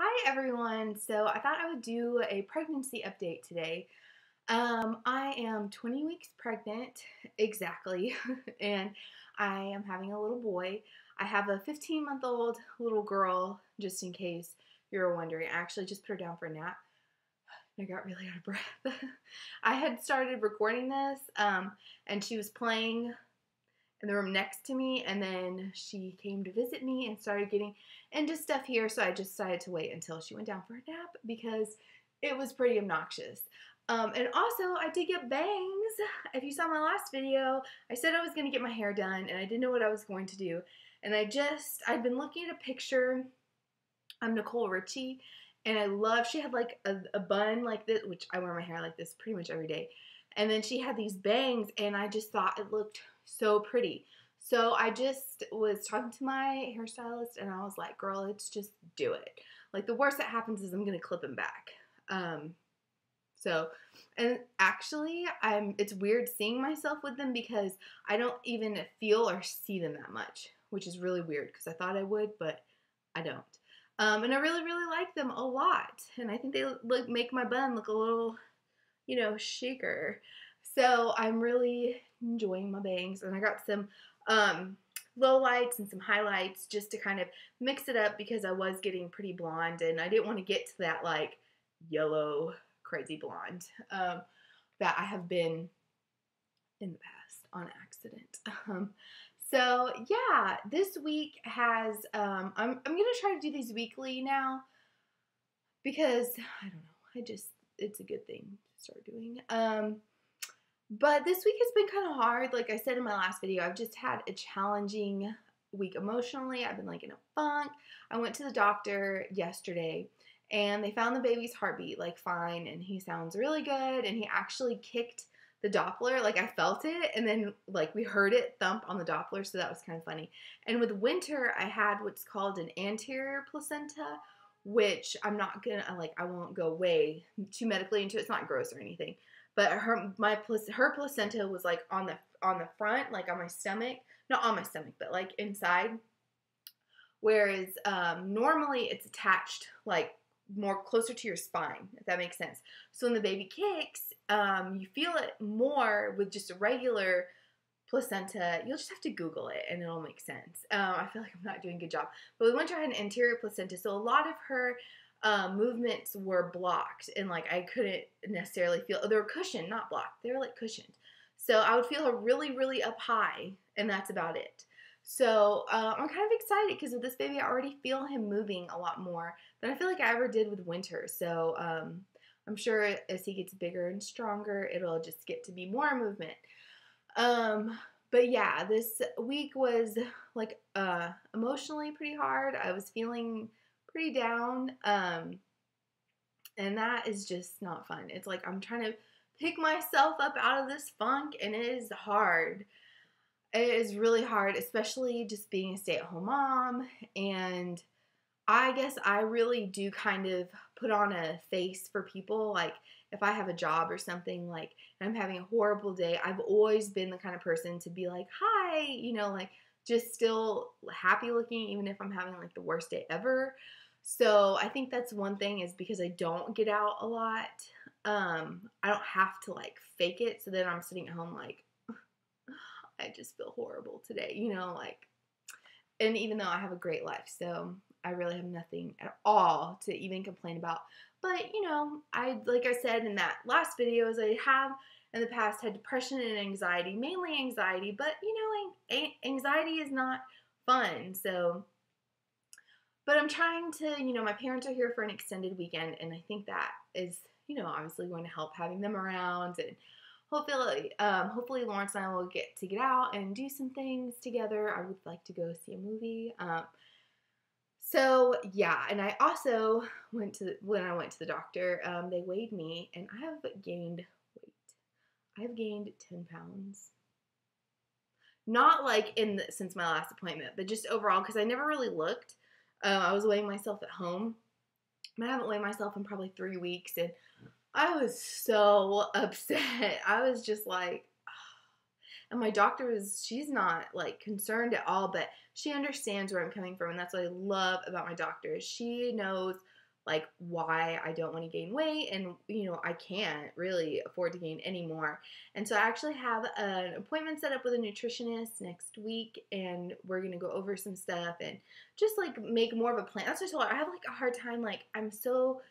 Hi everyone. So I thought I would do a pregnancy update today. I am 20 weeks pregnant exactly, and I am having a little boy. I have a 15-month-old little girl, just in case you're wondering. I actually just put her down for a nap. I got really out of breath. I had started recording this, and she was playing in the room next to me, and then she came to visit me and started getting into stuff here, so I just decided to wait until she went down for a nap because it was pretty obnoxious. And also, I did get bangs. If you saw my last video, I said I was going to get my hair done, and I didn't know what I was going to do. And I'd been looking at a picture of Nicole Richie, and she had like a bun like this, which I wear my hair like this pretty much every day. And then she had these bangs, and I just thought it looked so pretty. So I just was talking to my hairstylist, and I was like, girl, let's just do it. Like, the worst that happens is I'm going to clip them back. And actually, it's weird seeing myself with them because I don't even feel or see them that much, which is really weird because I thought I would, but I don't. And I really, really like them a lot. And I think they make my bun look a little, chicer. So I'm really enjoying my bangs. And I got some low lights and some highlights just to kind of mix it up because I was getting pretty blonde. And I didn't want to get to that, like, yellow, crazy blonde that I have been in the past on accident. So yeah, this week has, I'm going to try to do these weekly now because, I don't know, it's a good thing to start doing. But this week has been kind of hard. Like I said in my last video, I've just had a challenging week emotionally. I've been like in a funk. I went to the doctor yesterday and they found the baby's heartbeat like fine and he sounds really good, and he actually kicked the Doppler. Like, I felt it, and then like we heard it thump on the Doppler, so that was kind of funny. And with Winter, I had what's called an anterior placenta, which I'm not gonna I won't go way too medically into it. It's not gross or anything, but her placenta was like on the front, like on my stomach, not on my stomach, but like inside. Whereas normally it's attached like more closer to your spine, if that makes sense. So when the baby kicks, you feel it more with just a regular placenta. You'll just have to Google it and it'll make sense. I feel like I'm not doing a good job. But with Winter, I had an anterior placenta, so a lot of her movements were blocked, and like I couldn't necessarily feel. They were cushioned, not blocked. They were like cushioned. So I would feel her really, really up high, and that's about it. So I'm kind of excited because with this baby, I already feel him moving a lot more than I feel like I ever did with Winter. So I'm sure as he gets bigger and stronger, it'll just get to be more movement. But yeah, this week was like emotionally pretty hard. I was feeling pretty down. And that is just not fun. It's like I'm trying to pick myself up out of this funk, and it is hard. It is really hard, especially just being a stay-at-home mom. And I guess I really do kind of put on a face for people. Like, if I have a job or something, like, and I'm having a horrible day, I've always been the kind of person to be like, hi, like, just still happy looking, even if I'm having like the worst day ever. So I think that's one thing, is because I don't get out a lot. I don't have to like fake it. So then I'm sitting at home like, I just feel horrible today, like, and even though I have a great life, so I really have nothing at all to even complain about. But, like I said in that last video, is I have in the past had depression and anxiety, mainly anxiety, but, anxiety is not fun. So, but I'm trying to, my parents are here for an extended weekend, and I think that is, obviously going to help having them around, and hopefully Lawrence and I will get out and do some things together. I would like to go see a movie. So yeah, and I also when I went to the doctor, they weighed me, and I have gained weight. I have gained 10 pounds. Not like since my last appointment, but just overall, because I never really looked. I was weighing myself at home. I haven't weighed myself in probably 3 weeks, and I was so upset. I was just like, and my doctor she's not like concerned at all, but she understands where I'm coming from. And that's what I love about my doctor. She knows like why I don't want to gain weight, and you know, I can't really afford to gain any more. And so I actually have an appointment set up with a nutritionist next week, and we're gonna go over some stuff and just like make more of a plan. That's what I told her. I have like a hard time, like I'm so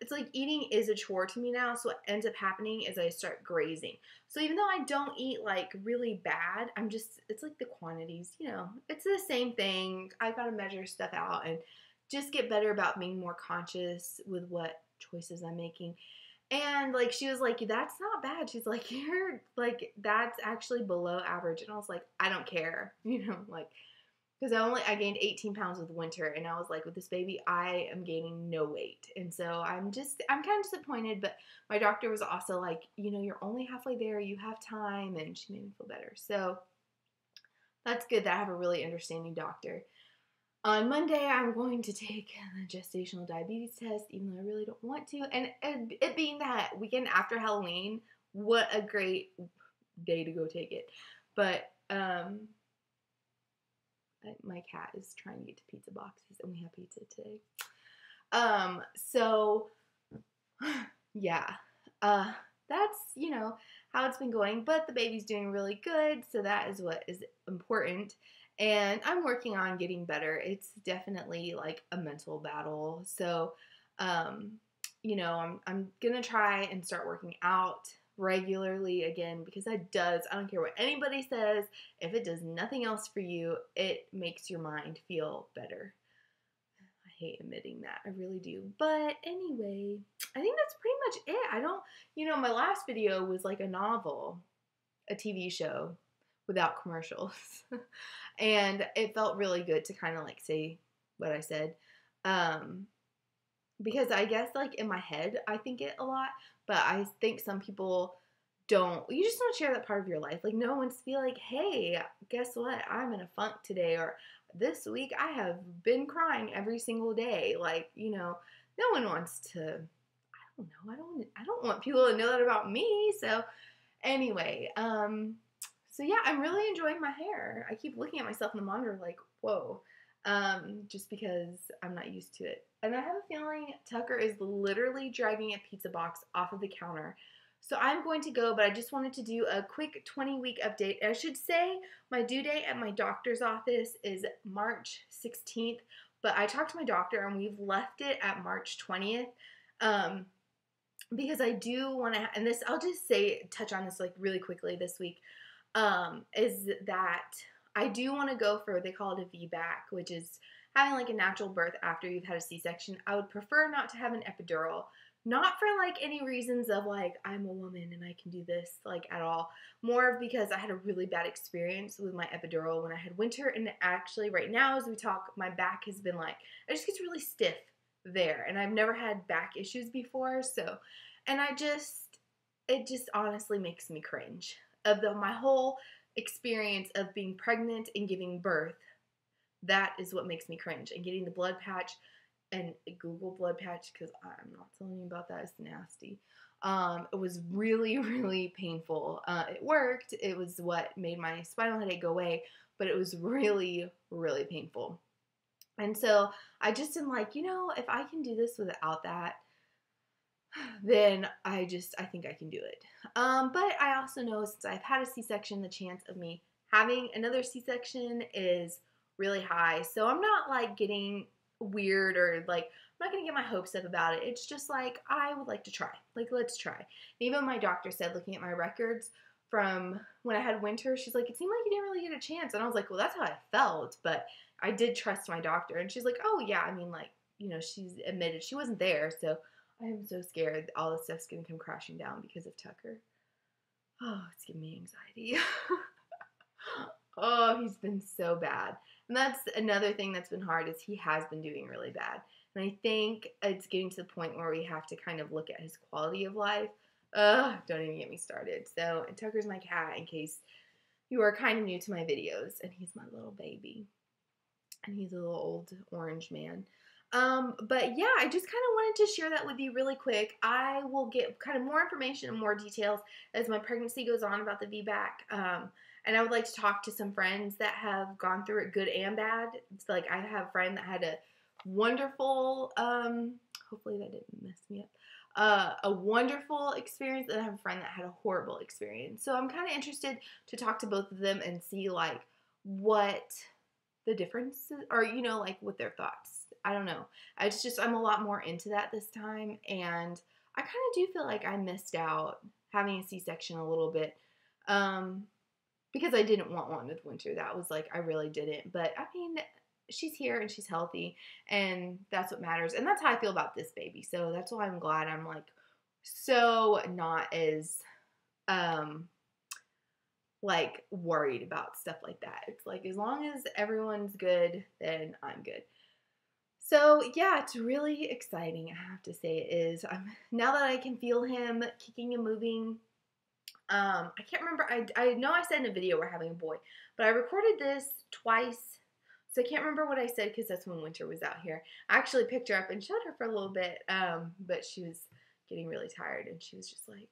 it's like eating is a chore to me now. So what ends up happening is I start grazing. So even though I don't eat like really bad, it's like the quantities, you know, it's the same thing. I got to measure stuff out and just get better about being more conscious with what choices I'm making. And like, she was like, that's not bad. She's like, you're like, that's actually below average. And I was like, I don't care, you know, like, because I gained 18 pounds with winter, and I was like, with this baby, I am gaining no weight. And so I'm kind of disappointed, but my doctor was also like, you know, you're only halfway there, you have time, and she made me feel better. So that's good that I have a really understanding doctor. On Monday, I'm going to take the gestational diabetes test, even though I really don't want to. And it being that weekend after Halloween, what a great day to go take it. But, my cat is trying to get to pizza boxes, and we have pizza today. So yeah, that's, you know, how it's been going, but the baby's doing really good. So that is what is important. And I'm working on getting better. It's definitely like a mental battle. So, you know, I'm going to try and start working out regularly again, because I don't care what anybody says, if it does nothing else for you, it makes your mind feel better. I hate admitting that, I really do. But anyway, I think that's pretty much it. You know, my last video was like a novel, a TV show without commercials. And it felt really good to kind of like say what I said. Because I guess like in my head, I think it a lot, but I think some people you just don't share that part of your life. Like no one wants to be like, hey, guess what? I'm in a funk today, or this week I have been crying every single day. Like, you know, no one wants to, I don't know, I don't want people to know that about me. So anyway, so yeah, I'm really enjoying my hair. I keep looking at myself in the monitor like, whoa, just because I'm not used to it. And I have a feeling Tucker is literally dragging a pizza box off of the counter. So I'm going to go, but I just wanted to do a quick 20-week update. I should say my due date at my doctor's office is March 16th, but I talked to my doctor and we've left it at March 20th. Because I do want to, and this, I'll just touch on this like really quickly this week, is that I do want to go for, they call it a VBAC, which is having like a natural birth after you've had a C-section. I would prefer not to have an epidural, not for like any reasons of like, I'm a woman and I can do this, like at all. More of because I had a really bad experience with my epidural when I had winter, and actually right now as we talk, my back has been like, it just gets really stiff there, and I've never had back issues before, so, and it just honestly makes me cringe of my whole experience of being pregnant and giving birth. That is what makes me cringe, and getting the blood patch, and Google blood patch, because I'm not telling you about that, it's nasty. It was really, really painful. It worked. It was what made my spinal headache go away, but it was really, really painful. And so I just am like, you know, if I can do this without that, then I think I can do it. But I also know since I've had a C-section, the chance of me having another C-section is really high. So I'm not like getting weird, or like, I'm not going to get my hopes up about it. It's just like, I would like to try. Like, let's try. And even my doctor said, looking at my records from when I had winter, she's like, it seemed like you didn't really get a chance. And I was like, well, that's how I felt. But I did trust my doctor. And she's like, oh, yeah, I mean, like, you know, she's admitted she wasn't there. So I am so scared all this stuff's going to come crashing down because of Tucker. Oh, it's giving me anxiety. Oh, he's been so bad. And that's another thing that's been hard, is he has been doing really bad. And I think it's getting to the point where we have to kind of look at his quality of life. Ugh, don't even get me started. So, and Tucker's my cat, in case you are kind of new to my videos. And he's my little baby. And he's a little old orange man. But yeah, I just kind of wanted to share that with you really quick. I will get kind of more information and more details as my pregnancy goes on about the VBAC. And I would like to talk to some friends that have gone through it, good and bad. It's like I have a friend that had to wonderful, hopefully that didn't mess me up, a wonderful experience, and I have a friend that had a horrible experience. So I'm kind of interested to talk to both of them and see like what the differences are, you know, like with their thoughts. I don't know. It's just, I'm a lot more into that this time, and I kind of do feel like I missed out having a C-section a little bit, because I didn't want one with Winter. That was like, I really didn't. But I mean, she's here and she's healthy, and that's what matters. And that's how I feel about this baby. So that's why I'm glad I'm like so not as like worried about stuff like that. It's like, as long as everyone's good, then I'm good. So yeah, it's really exciting, I have to say it is. Now that I can feel him kicking and moving, I can't remember, I know I said in a video we're having a boy, but I recorded this twice, so I can't remember what I said because that's when Winter was out here. I actually picked her up and showed her for a little bit, but she was getting really tired and she was just like,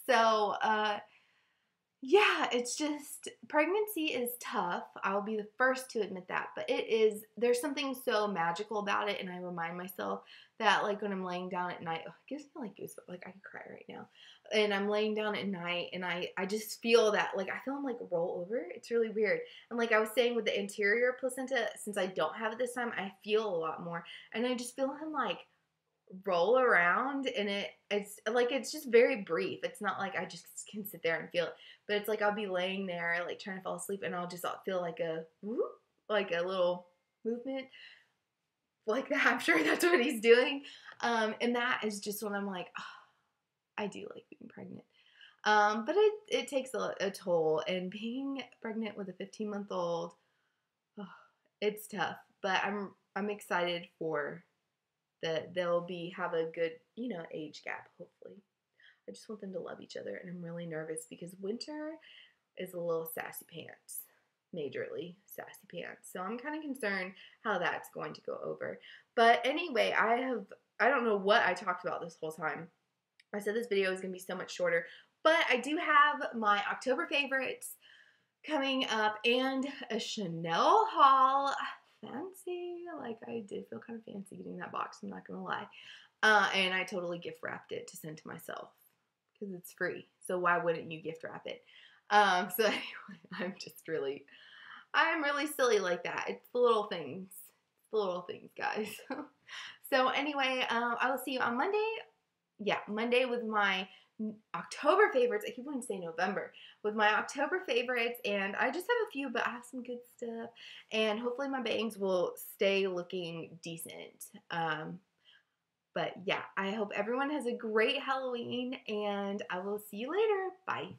so, yeah, it's just, pregnancy is tough. I'll be the first to admit that, but it is, there's something so magical about it, and I remind myself that, like, when I'm laying down at night, oh, it gives me, like, goosebumps, like, I could cry right now, and I'm laying down at night, and I just feel that, like, I feel him, like, roll over. It's really weird, and like I was saying with the anterior placenta, since I don't have it this time, I feel a lot more, and I just feel him, like, roll around, and it's like, it's just very brief. It's not like I just can sit there and feel it, but it's like I'll be laying there like trying to fall asleep, and I'll just feel like a whoop, like a little movement like that. I'm sure that's what he's doing, and that is just when I'm like, oh, I do like being pregnant, but it takes a toll, and being pregnant with a 15-month-old, oh, it's tough, but I'm excited for that they'll have a good, you know, age gap, hopefully. I just want them to love each other, and I'm really nervous because Winter is a little sassy pants, majorly sassy pants. So I'm kind of concerned how that's going to go over. But anyway, I don't know what I talked about this whole time. I said this video is going to be so much shorter, but I do have my October favorites coming up and a Chanel haul. Fancy, like I did feel kind of fancy getting that box, I'm not gonna lie, and I totally gift wrapped it to send to myself because it's free, so why wouldn't you gift wrap it? So anyway, I'm really silly like that. It's the little things, guys. So anyway, I will see you on Monday. Yeah, Monday with my October favorites. I keep wanting to say November with my October favorites, and I just have a few, but I have some good stuff, and hopefully my bangs will stay looking decent. But yeah, I hope everyone has a great Halloween, and I will see you later. Bye.